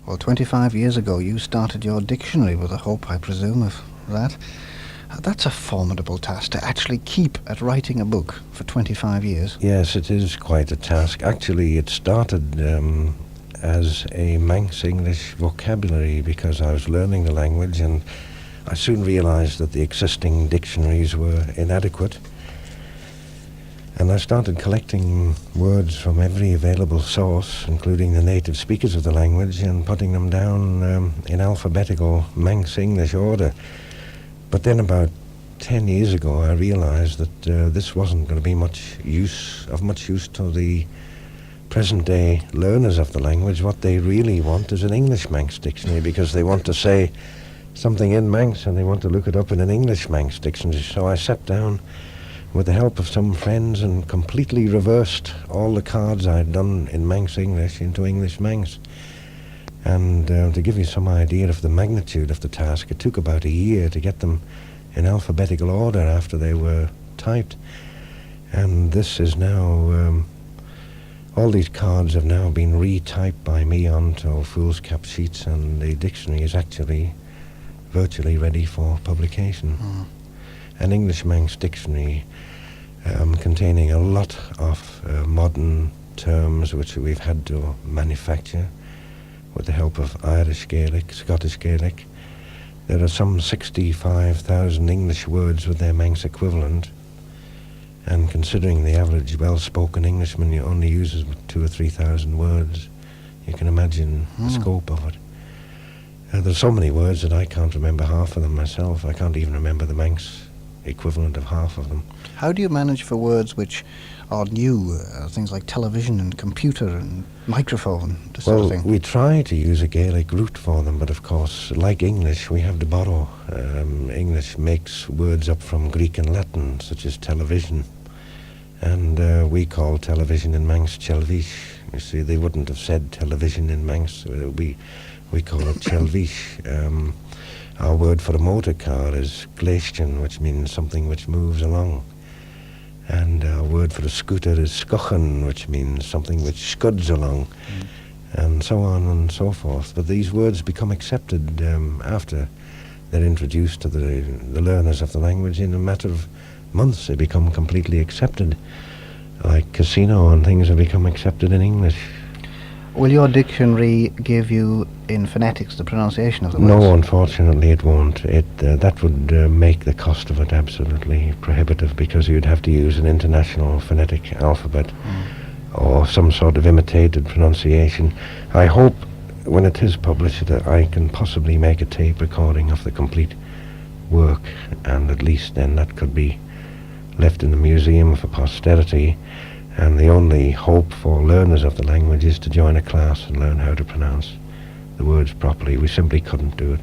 Well, 25 years ago you started your dictionary with the hope, I presume, of that. That's a formidable task, to actually keep at writing a book for 25 years. Yes, it is quite a task. Actually, it started as a Manx English vocabulary because I was learning the language, and I soon realized that the existing dictionaries were inadequate. And I started collecting words from every available source, including the native speakers of the language, and putting them down in alphabetical Manx English order. But then about 10 years ago, I realized that this wasn't going to be much use to the present-day learners of the language. What they really want is an English Manx dictionary, because they want to say something in Manx and they want to look it up in an English Manx dictionary. So I sat down with the help of some friends and completely reversed all the cards I'd done in Manx English into English Manx. And to give you some idea of the magnitude of the task, it took about a year to get them in alphabetical order after they were typed. And this is now, all these cards have now been retyped by me onto foolscap sheets, and the dictionary is actually virtually ready for publication. An English Manx dictionary containing a lot of modern terms which we've had to manufacture with the help of Irish Gaelic, Scottish Gaelic. There are some 65,000 English words with their Manx equivalent, and considering the average well-spoken Englishman only uses 2,000 or 3,000 words, you can imagine the scope of it. There's so many words that I can't remember half of them myself. I can't even remember the Manx equivalent of half of them. How do you manage for words which are new, things like television and computer and microphone, this sort of thing? We try to use a Gaelic root for them, but of course, like English, we have to borrow. English makes words up from Greek and Latin, such as television, and we call television in Manx chelvish. You see, they wouldn't have said television in Manx. We call it chelvish. Our word for a motor car is glaistion, which means something which moves along. And our word for a scooter is scochan, which means something which scuds along, and so on and so forth. But these words become accepted after they're introduced to the learners of the language. In a matter of months, they become completely accepted. Like casino and things have become accepted in English. Will your dictionary give you, in phonetics, the pronunciation of the words? No, unfortunately it won't. That would make the cost of it absolutely prohibitive, because you'd have to use an international phonetic alphabet or some sort of imitated pronunciation. I hope when it is published that I can possibly make a tape recording of the complete work, and at least then that could be left in the museum for posterity. And the only hope for learners of the language is to join a class and learn how to pronounce the words properly. We simply couldn't do it.